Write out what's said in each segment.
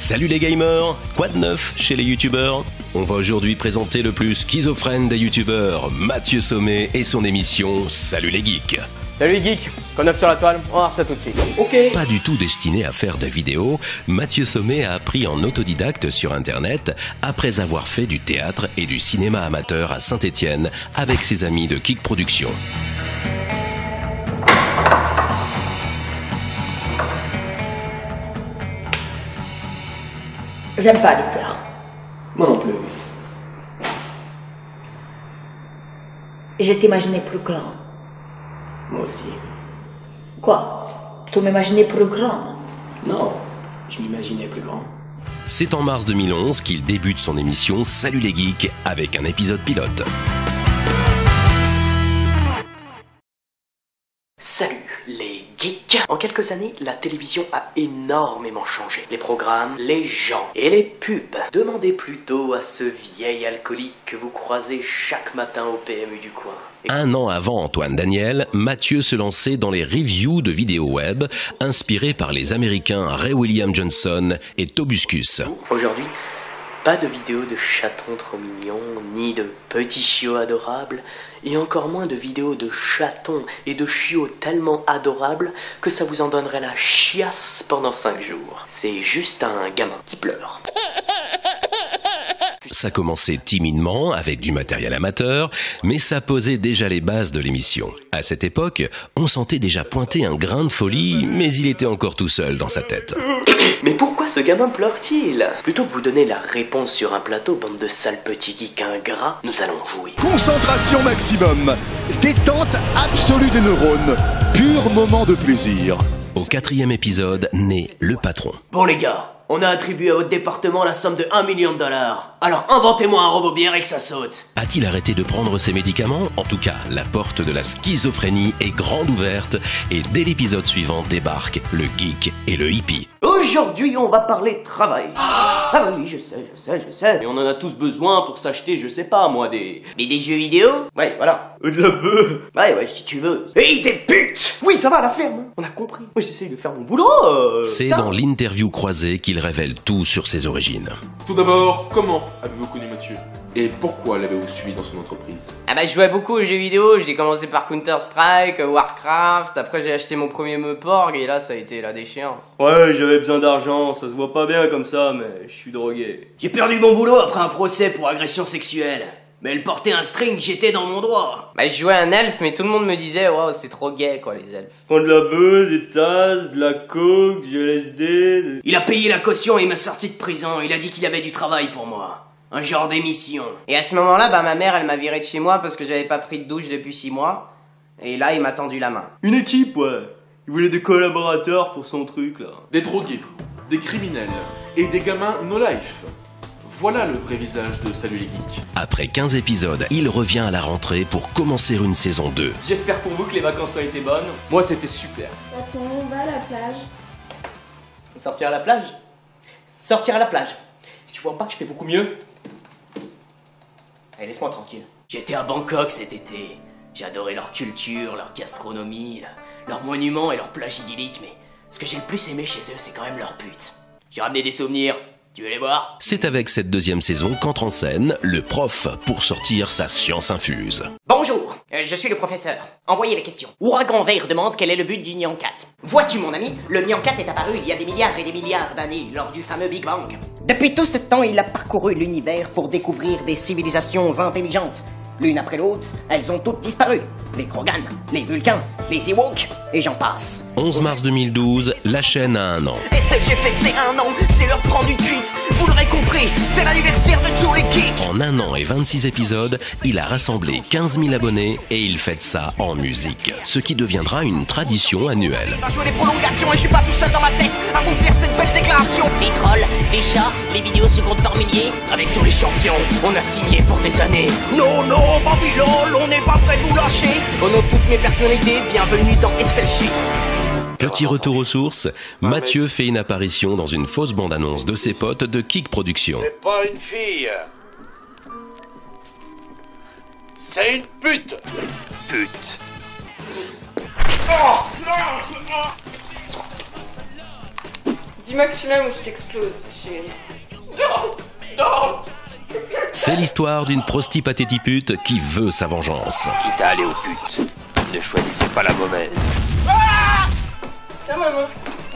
Salut les gamers, quoi de neuf chez les youtubeurs? On va aujourd'hui présenter le plus schizophrène des youtubeurs, Mathieu Sommet et son émission Salut les geeks. Salut les geeks, quoi de neuf sur la toile? On va voir ça tout de suite. Ok. Pas du tout destiné à faire de vidéos, Mathieu Sommet a appris en autodidacte sur internet après avoir fait du théâtre et du cinéma amateur à Saint-Étienne avec ses amis de Geek Productions. J'aime pas les fleurs. Moi non plus. Je t'imaginais plus grand. Moi aussi. Quoi? Tu m'imaginais plus grande? Non, je m'imaginais plus grand. C'est en mars 2011 qu'il débute son émission Salut les geeks avec un épisode pilote. Salut les geeks. En quelques années, la télévision a énormément changé. Les programmes, les gens et les pubs. Demandez plutôt à ce vieil alcoolique que vous croisez chaque matin au PMU du coin. Un an avant Antoine Daniel, Mathieu se lançait dans les reviews de vidéos web inspirés par les Américains Ray William Johnson et Tobuscus. Aujourd'hui, pas de vidéos de chatons trop mignons, ni de petits chiots adorables, et encore moins de vidéos de chatons et de chiots tellement adorables que ça vous en donnerait la chiasse pendant 5 jours. C'est juste un gamin qui pleure. Ça commençait timidement avec du matériel amateur, mais ça posait déjà les bases de l'émission. À cette époque, on sentait déjà pointer un grain de folie, mais il était encore tout seul dans sa tête. Mais pourquoi ce gamin pleure-t-il? Plutôt que vous donner la réponse sur un plateau, bande de sales petits geeks ingrats, nous allons jouer. Concentration maximum, détente absolue des neurones, pur moment de plaisir. Au 4e épisode, naît le patron. Bon les gars, on a attribué à votre département la somme de $1 million. Alors inventez-moi un robot bière et que ça saute. A-t-il arrêté de prendre ses médicaments? En tout cas, la porte de la schizophrénie est grande ouverte et dès l'épisode suivant débarquent le geek et le hippie. Aujourd'hui, on va parler travail. Ah oui, je sais. Mais on en a tous besoin pour s'acheter, je sais pas moi, des jeux vidéo. Ouais, voilà. De la bœuf. Ouais, si tu veux. Et des putes. Oui, ça va, la ferme. On a compris. Moi, j'essaye de faire mon boulot. C'est dans l'interview croisée qu'il révèle tout sur ses origines. Tout d'abord, comment avez-vous connu Mathieu? Et pourquoi l'avez-vous suivi dans son entreprise? Ah bah je jouais beaucoup aux jeux vidéo, j'ai commencé par Counter-Strike, Warcraft, après j'ai acheté mon premier Meuporg et là ça a été la déchéance. Ouais, j'avais besoin d'argent, ça se voit pas bien comme ça, mais je suis drogué. J'ai perdu mon boulot après un procès pour agression sexuelle. Mais elle portait un string, j'étais dans mon droit. Bah je jouais un elfe, mais tout le monde me disait, waouh c'est trop gay quoi les elfes. Prendre de la beuh, des tasses, de la coke, du LSD... Il a payé la caution et il m'a sorti de prison, il a dit qu'il avait du travail pour moi. Un genre d'émission. Et à ce moment-là, bah ma mère elle m'a viré de chez moi parce que j'avais pas pris de douche depuis 6 mois. Et là il m'a tendu la main. Une équipe, ouais. Il voulait des collaborateurs pour son truc là. Des drogués, des criminels et des gamins no life. Voilà le vrai visage de Salut les geeks. Après 15 épisodes, il revient à la rentrée pour commencer une saison 2. J'espère pour vous que les vacances ont été bonnes. Moi c'était super. Attends, on va à la plage. Sortir à la plage? Sortir à la plage. Tu vois pas que je fais beaucoup mieux? Allez, laisse-moi tranquille. J'étais à Bangkok cet été. J'ai adoré leur culture, leur gastronomie, leurs monuments et leurs plages idylliques, mais ce que j'ai le plus aimé chez eux, c'est quand même leurs putes. J'ai ramené des souvenirs. Tu veux les voir? C'est avec cette 2e saison qu'entre en scène le prof pour sortir sa science infuse. Bonjour, je suis le professeur. Envoyez les questions. Ouragan Vert demande quel est le but du Nyankat. Vois-tu mon ami, le Nyankat est apparu il y a des milliards et des milliards d'années lors du fameux Big Bang. Depuis tout ce temps, il a parcouru l'univers pour découvrir des civilisations intelligentes. L'une après l'autre, elles ont toutes disparu. Les Krogan, les Vulcains, les Ewoks, et j'en passe. 11 mars 2012, la chaîne a 1 an. Et celle que j'ai faite, c'est 1 an, c'est l'heure prendre une cuite. Vous l'aurez compris, c'est l'anniversaire de tous les geeks. En 1 an et 26 épisodes, il a rassemblé 15 000 abonnés et il fête ça en musique, ce qui deviendra une tradition annuelle. Il va jouer les prolongations et je suis pas tout seul dans ma tête à vous faire cette belle déclaration. Des trolls, des chats, les vidéos se comptent par milliers. Avec tous les champions, on a signé pour des années. Non, Babylone, on n'est pas prêt de vous lâcher. Au nom de toutes mes personnalités, bienvenue dans SLG. Petit retour aux sources, Mathieu fait une apparition dans une fausse bande-annonce de ses potes de Geek Productions. C'est pas une fille. C'est une pute. Pute. Dis-moi que tu m'aimes ou je t'explose, chérie. Non, non. C'est l'histoire d'une prosti pathétipute qui veut sa vengeance. Quitte à aller aux putes, ne choisissez pas la mauvaise. Ah, tiens maman,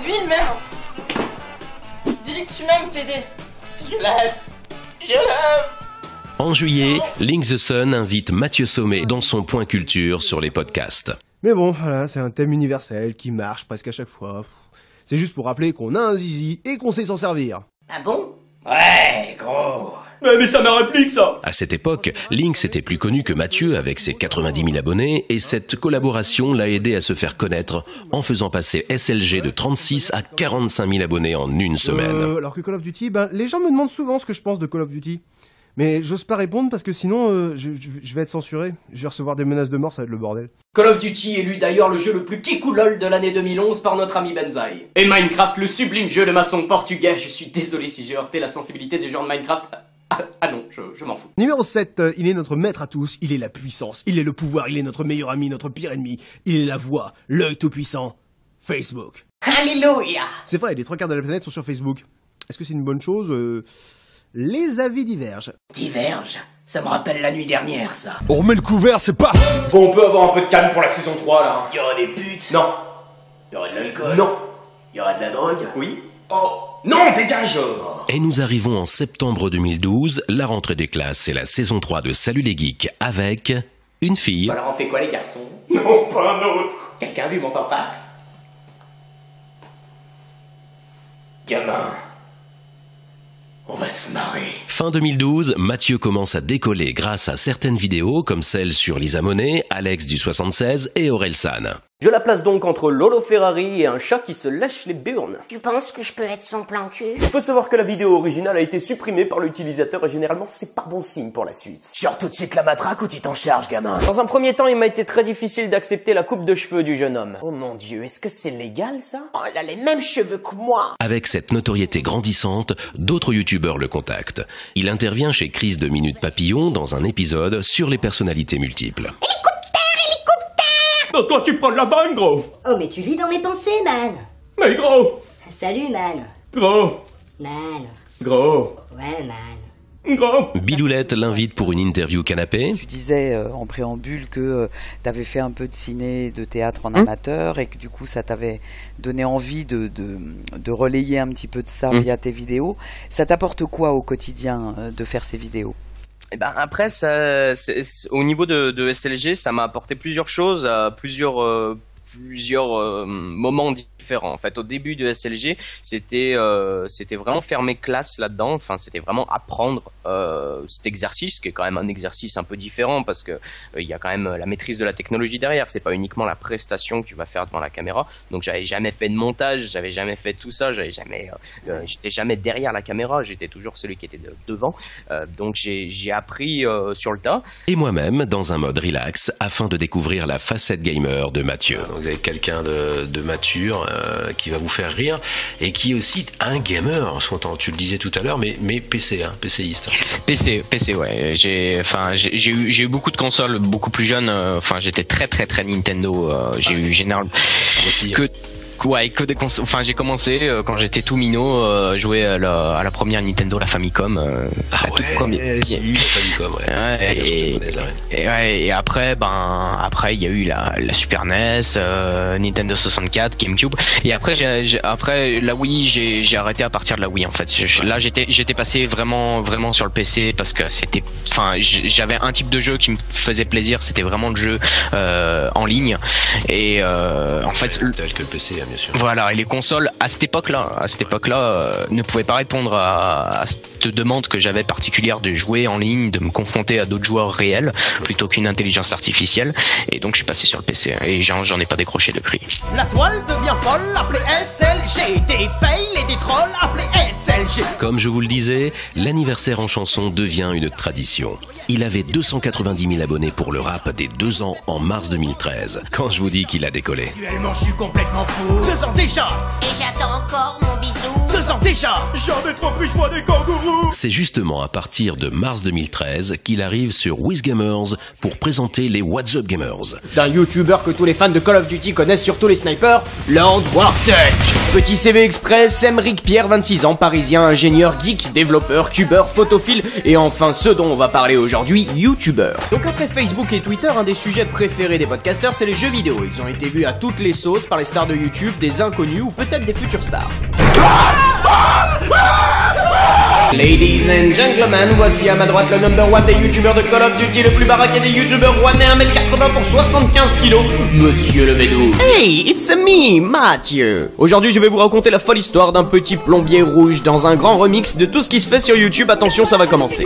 lui il m'aime. Dis-lui que tu m'aimes, PD. Je l'aime. Je l'aime. En juillet, Link the Sun invite Mathieu Sommet dans son point culture sur les podcasts. Mais bon, voilà, c'est un thème universel qui marche presque à chaque fois. C'est juste pour rappeler qu'on a un zizi et qu'on sait s'en servir. Ah bon? Ouais, gros. Mais ça me réplique, ça. À cette époque, Lynx était plus connu que Mathieu avec ses 90 000 abonnés et cette collaboration l'a aidé à se faire connaître en faisant passer SLG de 36 à 45 000 abonnés en une semaine. Alors que Call of Duty, les gens me demandent souvent ce que je pense de Call of Duty. Mais j'ose pas répondre parce que sinon, je vais être censuré. Je vais recevoir des menaces de mort, ça va être le bordel. Call of Duty élu d'ailleurs le jeu le plus kikoulol de l'année 2011 par notre ami Benzaï. Et Minecraft, le sublime jeu de maçon portugais. Je suis désolé si j'ai heurté la sensibilité des joueurs de Minecraft. Ah non, je m'en fous. Numéro 7, il est notre maître à tous, il est la puissance, il est le pouvoir, il est notre meilleur ami, notre pire ennemi. Il est la voix, l'œil tout puissant, Facebook. Alléluia. C'est vrai, les 3/4 de la planète sont sur Facebook. Est-ce que c'est une bonne chose Les avis divergent. Divergent? Ça me rappelle la nuit dernière, ça. On remet le couvert, c'est pas... Bon, on peut avoir un peu de calme pour la saison 3, là. Il y aura des putes? Non. Il y aura de l'alcool? Non. Il y aura de la drogue? Oui. Oh. Non, dégage. Et nous arrivons en septembre 2012, la rentrée des classes et la saison 3 de Salut les Geeks avec une fille. Alors on fait quoi les garçons? Non, pas un autre. Quelqu'un a vu mon Pampax? Gamin. On va se marrer. Fin 2012, Mathieu commence à décoller grâce à certaines vidéos comme celle sur Lisa Monet, Alex du 76 et Orelsan. Je la place donc entre Lolo Ferrari et un chat qui se lèche les burnes. Tu penses que je peux être son plan cul? Il faut savoir que la vidéo originale a été supprimée par l'utilisateur et généralement c'est pas bon signe pour la suite. Sors tout de suite la matraque ou tu t'en charges, gamin. Dans un premier temps, il m'a été très difficile d'accepter la coupe de cheveux du jeune homme. Oh mon dieu, est-ce que c'est légal ça? Oh, il a les mêmes cheveux que moi. Avec cette notoriété grandissante, d'autres youtubeurs le contactent. Il intervient chez Chris de Minute Papillon dans un épisode sur les personnalités multiples. Oh, toi tu prends de la bonne, gros. Oh, mais tu lis dans mes pensées, man. Mais gros. Salut, man. Gros. Man. Gros. Ouais, man. Biloulette l'invite pour une interview canapé. Tu disais en préambule que tu avais fait un peu de ciné, de théâtre en amateur et que du coup ça t'avait donné envie de relayer un petit peu de ça via tes vidéos. Ça t'apporte quoi au quotidien de faire ces vidéos? Et ben après, au niveau de SLG, ça m'a apporté plusieurs choses, plusieurs moments différents. En fait, au début de SLG, c'était vraiment faire mes classes là-dedans. Enfin, c'était vraiment apprendre cet exercice, qui est quand même un exercice un peu différent parce que il y a quand même la maîtrise de la technologie derrière. C'est pas uniquement la prestation que tu vas faire devant la caméra. Donc, j'avais jamais fait de montage, j'avais jamais fait tout ça, j'étais jamais derrière la caméra. J'étais toujours celui qui était devant. Donc, j'ai appris sur le tas. Et moi-même dans un mode relax afin de découvrir la facette gamer de Mathieu. Donc vous avez quelqu'un de mature qui va vous faire rire et qui est aussi un gamer, tu le disais tout à l'heure, mais PC, PCiste, c'est ça? PC, ouais. J'ai eu beaucoup de consoles beaucoup plus jeunes. J'étais très Nintendo. J'ai eu généralement que des consoles. Enfin, j'ai commencé quand j'étais tout minot, jouer à la première Nintendo, la Famicom. Famicom, et après, il y a eu la Super NES, Nintendo 64, GameCube. Et après, après la Wii, j'ai arrêté à partir de la Wii en fait. Là, j'étais passé vraiment sur le PC parce que j'avais un type de jeu qui me faisait plaisir. C'était vraiment le jeu en ligne. Et en fait, tel que le PC. Bien sûr. Voilà, et les consoles à cette époque-là, ne pouvaient pas répondre à cette demande que j'avais particulière de jouer en ligne, de me confronter à d'autres joueurs réels plutôt qu'une intelligence artificielle. Et donc je suis passé sur le PC et j'en ai pas décroché depuis. La toile devient folle, appelez SLG. Des fails et des trolls, appelez SLG. Comme je vous le disais, l'anniversaire en chanson devient une tradition. Il avait 290 000 abonnés pour le rap dès 2 ans en mars 2013. Quand je vous dis qu'il a décollé. Actuellement, je suis complètement fou. 2 ans déjà. Et j'attends encore mon bisou. 2 ans déjà. déjà. J'en ai trop pris, je vois des kangourous. C'est justement à partir de mars 2013 qu'il arrive sur WizGamers pour présenter les What's Up Gamers. D'un youtubeur que tous les fans de Call of Duty connaissent, surtout les snipers, Lord Wartech. Petit CV express, Emeric Pierre, 26 ans, parisien, ingénieur, geek, développeur, tubeur, photophile et enfin ce dont on va parler aujourd'hui, youtubeur. Donc après Facebook et Twitter, un des sujets préférés des podcasters, c'est les jeux vidéo. Ils ont été vus à toutes les sauces par les stars de YouTube, des inconnus ou peut-être des futures stars. Ladies and gentlemen, voici à ma droite le number one des youtubeurs de Call of Duty, le plus baraqué des youtubeurs rouennais, 1m80 pour 75 kilos, Monsieur le Bédou. Hey, it's me, Mathieu. Aujourd'hui, je vais vous raconter la folle histoire d'un petit plombier rouge dans un grand remix de tout ce qui se fait sur YouTube. Attention, ça va commencer.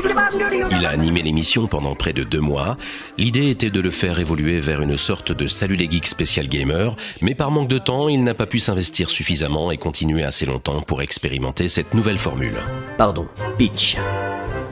Il a animé l'émission pendant près de 2 mois. L'idée était de le faire évoluer vers une sorte de Salut les Geeks spécial gamer, mais par manque de temps, il n'a pas pu s'investir suffisamment et continuer assez longtemps pour expérimenter cette nouvelle formule. Pardon, pitch.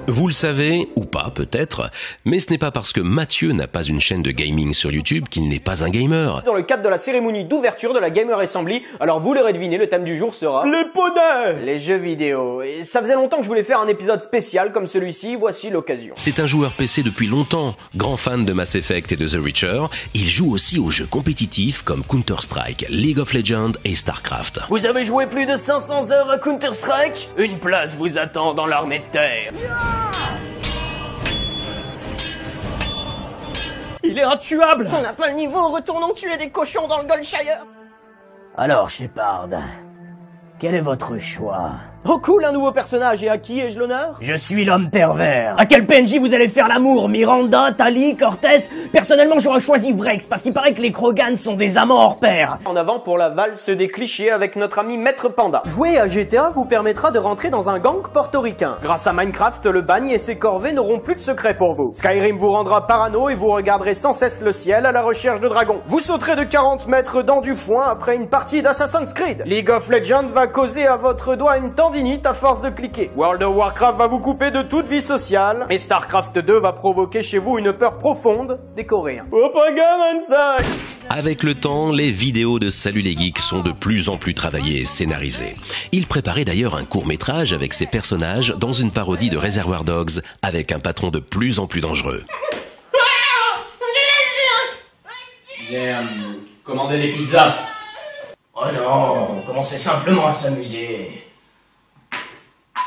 Vous le savez, ou pas peut-être, mais ce n'est pas parce que Mathieu n'a pas une chaîne de gaming sur YouTube qu'il n'est pas un gamer. Dans le cadre de la cérémonie d'ouverture de la Gamer Assembly, alors vous l'aurez deviné, le thème du jour sera les poneys, les jeux vidéo. Et ça faisait longtemps que je voulais faire un épisode spécial comme celui-ci, voici l'occasion. C'est un joueur PC depuis longtemps, grand fan de Mass Effect et de The Witcher. Il joue aussi aux jeux compétitifs comme Counter-Strike, League of Legends et StarCraft. Vous avez joué plus de 500 heures à Counter-Strike? Une place vous attend dans l'armée de terre. Il est intuable. On n'a pas le niveau, retournons tuer des cochons dans le Goldshire. Alors, Shepard, quel est votre choix? Oh cool, un nouveau personnage, et à qui ai-je l'honneur? Je suis l'homme pervers. À quel PNJ vous allez faire l'amour? Miranda, Tali, Cortez? Personnellement, j'aurais choisi Vrex, parce qu'il paraît que les Krogans sont des amants hors pair. En avant pour la valse des clichés avec notre ami Maître Panda. Jouer à GTA vous permettra de rentrer dans un gang portoricain. Grâce à Minecraft, le bagne et ses corvées n'auront plus de secrets pour vous. Skyrim vous rendra parano et vous regarderez sans cesse le ciel à la recherche de dragons. Vous sauterez de 40 mètres dans du foin après une partie d'Assassin's Creed. League of Legends va causer à votre doigt une tendinite à force de cliquer. World of Warcraft va vous couper de toute vie sociale. Et StarCraft 2 va provoquer chez vous une peur profonde des Coréens. Avec le temps, les vidéos de Salut les Geeks sont de plus en plus travaillées et scénarisées. Il préparait d'ailleurs un court-métrage avec ses personnages dans une parodie de Reservoir Dogs avec un patron de plus en plus dangereux. J'ai commandé des pizzas. Oh non, commencez simplement à s'amuser.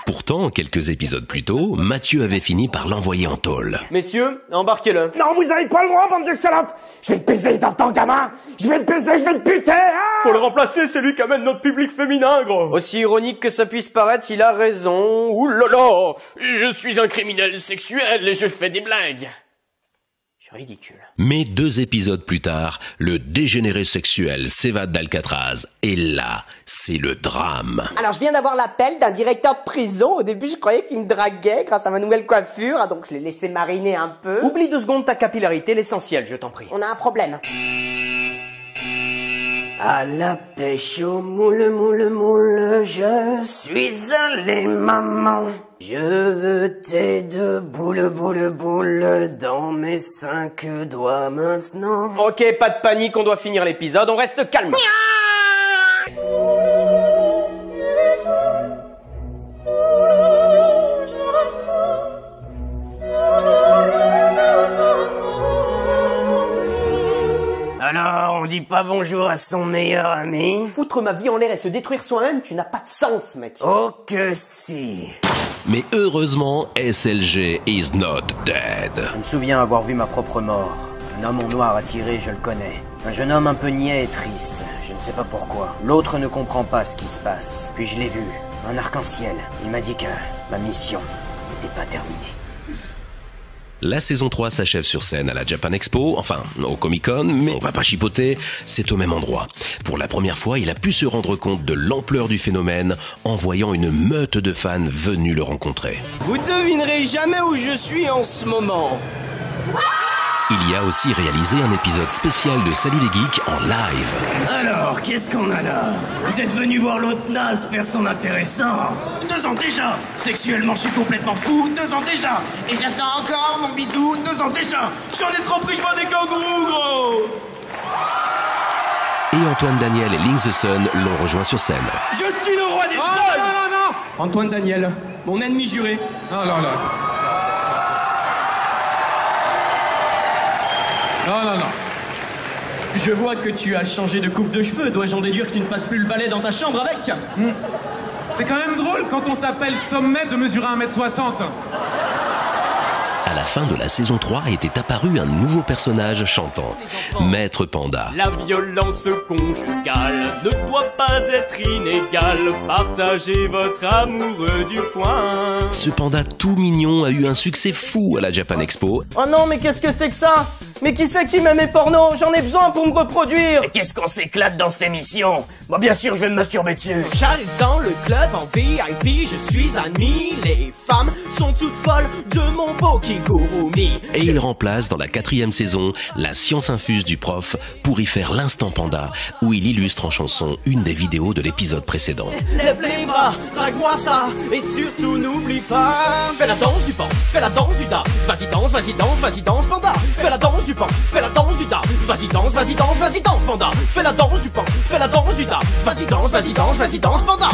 Pourtant, quelques épisodes plus tôt, Mathieu avait fini par l'envoyer en tôle. Messieurs, embarquez-le. Non, vous avez pas le droit, bande de salopes. Je vais te baiser dans ton gamin. Je vais te baiser, je vais te buter. Ah, faut le remplacer, c'est lui qui amène notre public féminin, gros. Aussi ironique que ça puisse paraître, il a raison. Ouh là là, je suis un criminel sexuel et je fais des blagues. Ridicule. Mais 2 épisodes plus tard, le dégénéré sexuel s'évade d'Alcatraz. Et là, c'est le drame. Alors je viens d'avoir l'appel d'un directeur de prison. Au début je croyais qu'il me draguait grâce à ma nouvelle coiffure, donc je l'ai laissé mariner un peu. Oublie 2 secondes ta capillarité, l'essentiel, je t'en prie. On a un problème. À la pêche au moule, moule, moule, je suis allé, maman. Je veux tes 2 boules, boules, boules dans mes 5 doigts maintenant. Ok, pas de panique, on doit finir l'épisode, on reste calme. Alors, on dit pas bonjour à son meilleur ami? Foutre ma vie en l'air et se détruire soi-même, tu n'as pas de sens, mec. Oh que si. Mais heureusement, SLG is not dead. Je me souviens avoir vu ma propre mort. Un homme en noir attiré, je le connais. Un jeune homme un peu niais et triste. Je ne sais pas pourquoi. L'autre ne comprend pas ce qui se passe. Puis je l'ai vu. Un arc-en-ciel. Il m'a dit que ma mission n'était pas terminée. La saison 3 s'achève sur scène à la Japan Expo, enfin au Comic-Con, mais on va pas chipoter, c'est au même endroit. Pour la première fois, il a pu se rendre compte de l'ampleur du phénomène en voyant une meute de fans venus le rencontrer. Vous devinerez jamais où je suis en ce moment. Il y a aussi réalisé un épisode spécial de Salut les Geeks en live. Alors, qu'est-ce qu'on a là? Vous êtes venu voir l'autre naze faire son intéressant? 2 ans déjà. Sexuellement, je suis complètement fou. 2 ans déjà. Et j'attends encore mon bisou. 2 ans déjà. J'en ai trop pris, je vois des kangourous, gros. Et Antoine Daniel et Link the Sun l'ont rejoint sur scène. Je suis le roi des trolls. Non, non, non, Antoine Daniel, mon ennemi juré. Oh là là. Non. Je vois que tu as changé de coupe de cheveux. Dois-je en déduire que tu ne passes plus le balai dans ta chambre avec? C'est quand même drôle quand on s'appelle Sommet de mesurer 1m60. À la fin de la saison 3 était apparu un nouveau personnage chantant, Maître Panda. La violence conjugale ne doit pas être inégale. Partagez votre amoureux du poing. Ce panda tout mignon a eu un succès fou à la Japan Expo. Oh non, mais qu'est-ce que c'est que ça? Mais qui c'est qui met mes pornos? J'en ai besoin pour me reproduire. Et qu'est-ce qu'on s'éclate dans cette émission? Bon, bien sûr, je vais me masturber dessus. J'arrive dans le club en VIP, je suis admis. Les femmes sont toutes folles de mon beau Kigurumi. Et il remplace dans la 4e saison la science infuse du prof pour y faire l'instant panda, où il illustre en chanson une des vidéos de l'épisode précédent. Lève les bras, drague-moi ça, et surtout n'oublie pas. Fais la danse du pan, fais la danse du da. Vas-y danse, vas-y danse, vas-y danse panda. Fais la danse du pan, fais la danse du da. Vas-y danse, vas-y danse, vas-y danse panda. Fais la danse du pan, fais la danse du da. Vas-y danse, vas-y danse, vas-y danse panda.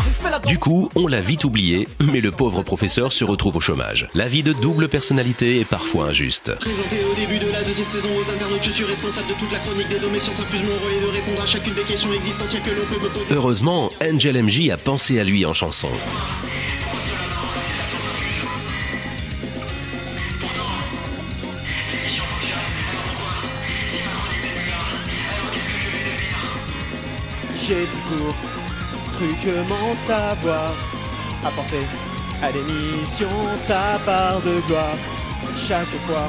Du coup, on l'a vite oublié, mais le pauvre professeur se retrouve au chômage. La vie de double personnalité est parfois injuste. Présenté au début de la deuxième saison aux internautes, je suis responsable de toute la chronique des domaines sciences infuse. Mon rôle est de répondre à chacune des questions existentielles que l'on peut me poser. Heureusement, Angel MJ a pensé à lui en chanson. J'ai toujours cru que mon savoir apportait à l'émission sa part de gloire. Chaque fois,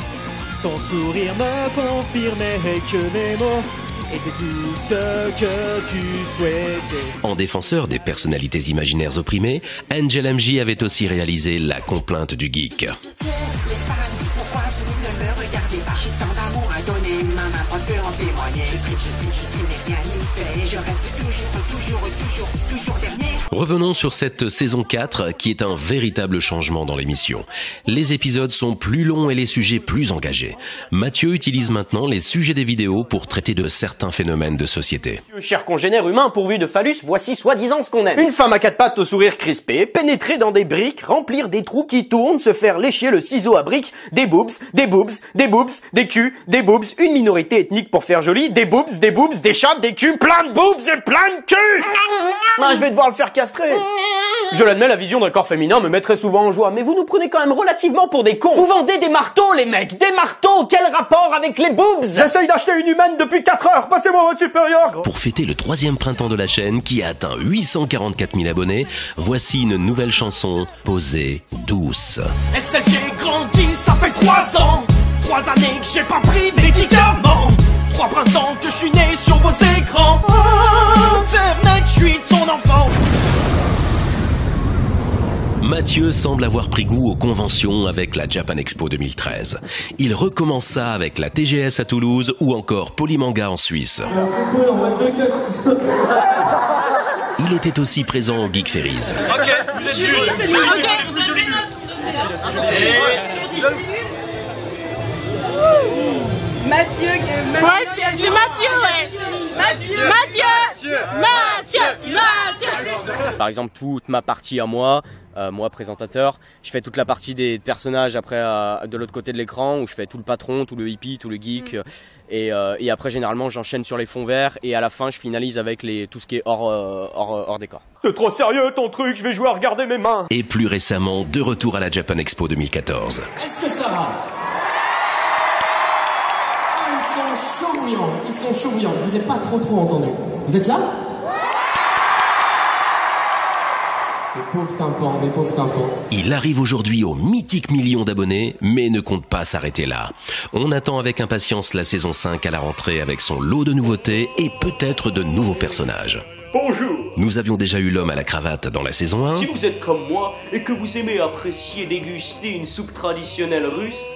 ton sourire me confirmait que mes mots étaient tout ce que tu souhaitais. En défenseur des personnalités imaginaires opprimées, Angel MJ avait aussi réalisé La complainte du geek. Pourquoi vous ne me regardez pas? J'ai tant d'amour à donner, ma main droite peut en témoigner. Je trime, mais rien n'y fait. Je reste toujours dernier. Revenons sur cette saison 4 qui est un véritable changement dans l'émission. Les épisodes sont plus longs et les sujets plus engagés. Mathieu utilise maintenant les sujets des vidéos pour traiter de certains phénomènes de société. Cher congénère humain pourvu de phallus, voici soi-disant ce qu'on aime. Une femme à quatre pattes au sourire crispé, pénétrer dans des briques, remplir des trous qui tournent, se faire lécher le ciseau à briques, des boobs, des culs, des boobs, une minorité ethnique pour faire joli, des boobs, des chats, des culs, plein de boobs et plein de culs. Ah, je vais devoir le faire castrer. Je l'admets, la vision d'un corps féminin me mettrait souvent en joie, mais vous nous prenez quand même relativement pour des cons. Vous vendez des marteaux, les mecs, des marteaux, quel rapport avec les boobs? J'essaye d'acheter une humaine depuis 4 heures, passez-moi votre supérieur. Pour fêter le 3e printemps de la chaîne qui a atteint 844 000 abonnés, voici une nouvelle chanson, Posée douce. SLG grandi, ça fait 3 ans. 3 années que j'ai pas pris de médicaments. 3 printemps que je suis né sur vos écrans. Internet, je suis ton enfant. Mathieu semble avoir pris goût aux conventions avec la Japan Expo 2013. Il recommence ça avec la TGS à Toulouse ou encore Polymanga en Suisse. Il était aussi présent au Geek Ferries. Ok, vous êtes juge. On donne des notes, Mathieu, ouais, c'est Mathieu, Mathieu. Par exemple, toute ma partie à moi, moi présentateur, je fais toute la partie des personnages après de l'autre côté de l'écran où je fais tout le patron, tout le hippie, tout le geek et après généralement j'enchaîne sur les fonds verts et à la fin je finalise avec tout ce qui est hors décor. C'est trop sérieux ton truc, je vais jouer à regarder mes mains. Et plus récemment, de retour à la Japan Expo 2014. Est-ce que ça va? Ils sont chauds bouillants, je vous ai pas trop entendu. Vous êtes là? Mes pauvres tympans. Il arrive aujourd'hui au mythique million d'abonnés, mais ne compte pas s'arrêter là. On attend avec impatience la saison 5 à la rentrée avec son lot de nouveautés et peut-être de nouveaux personnages. Bonjour. Nous avions déjà eu l'homme à la cravate dans la saison 1. Si vous êtes comme moi et que vous aimez apprécier déguster une soupe traditionnelle russe,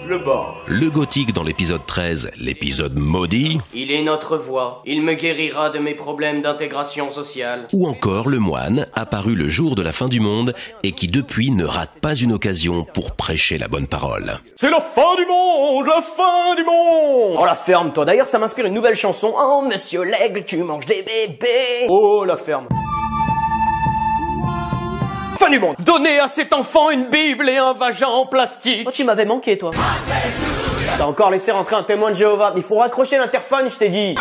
le bar. Le gothique dans l'épisode 13, l'épisode maudit. Il est notre voix. Il me guérira de mes problèmes d'intégration sociale. Ou encore le moine, apparu le jour de la fin du monde et qui depuis ne rate pas une occasion pour prêcher la bonne parole. C'est la fin du monde, la fin du monde. Oh la ferme toi, d'ailleurs ça m'inspire une nouvelle chanson. Oh monsieur l'aigle, tu manges des bébés. Oh la ferme. du monde. Donnez à cet enfant une Bible et un vagin en plastique. Oh, tu m'avais manqué, toi. T'as encore laissé rentrer un témoin de Jéhovah. Il faut raccrocher l'interphone, je t'ai dit.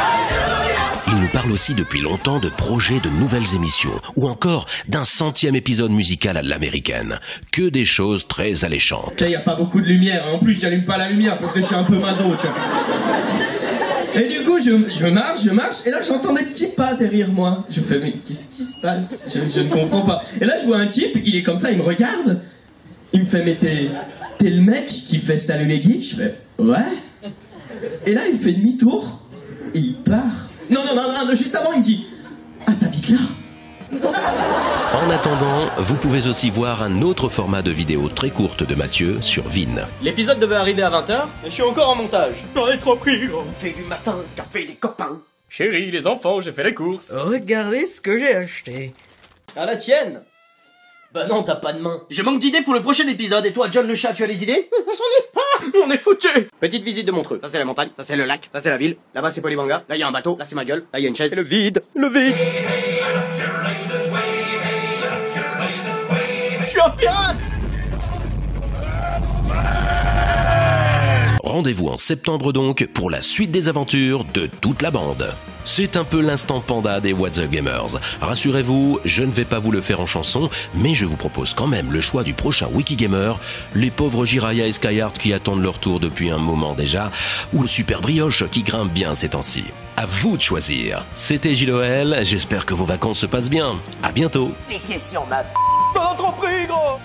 Il nous parle aussi depuis longtemps de projets de nouvelles émissions, ou encore d'un 100e épisode musical à l'américaine. Que des choses très alléchantes. Il n'y a pas beaucoup de lumière, en plus j'allume pas la lumière parce que je suis un peu maso, tu vois. Et du coup je marche, et là j'entends des petits pas derrière moi. Je fais mais qu'est-ce qui se passe, je ne comprends pas. Et là je vois un type, il est comme ça, il me regarde, il me fait mais t'es le mec qui fait Salut les geeks? Je fais ouais. Et là il fait demi-tour, et il part. Non, juste avant, il me dit « Ah, t'habites là ?» En attendant, vous pouvez aussi voir un autre format de vidéo très courte de Mathieu sur Vine. L'épisode devait arriver à 20h, mais je suis encore en montage. J'en ai trop pris, gros. Fait du matin, café des copains. Chérie, les enfants, j'ai fait les courses. Regardez ce que j'ai acheté. Ah, la tienne? Bah non, t'as pas de main. Je manque d'idées pour le prochain épisode, et toi, John le chat, tu as les idées? On est foutus. Petite visite de Montreux. Ça c'est la montagne, ça c'est le lac, ça c'est la ville. Là-bas c'est Polybanga, là il y a un bateau, là c'est ma gueule, là il y a une chaise. Et le vide. Je suis un pirate. Rendez-vous en septembre donc pour la suite des aventures de toute la bande. C'est un peu l'instant panda des What's Up Gamers. Rassurez-vous, je ne vais pas vous le faire en chanson, mais je vous propose quand même le choix du prochain Wikigamer, les pauvres Jiraya et Skyheart qui attendent leur tour depuis un moment déjà, ou le Super Brioche qui grimpe bien ces temps-ci. À vous de choisir. C'était JLOL, j'espère que vos vacances se passent bien. À bientôt. Piqué sur ma... Pas trop pris, gros.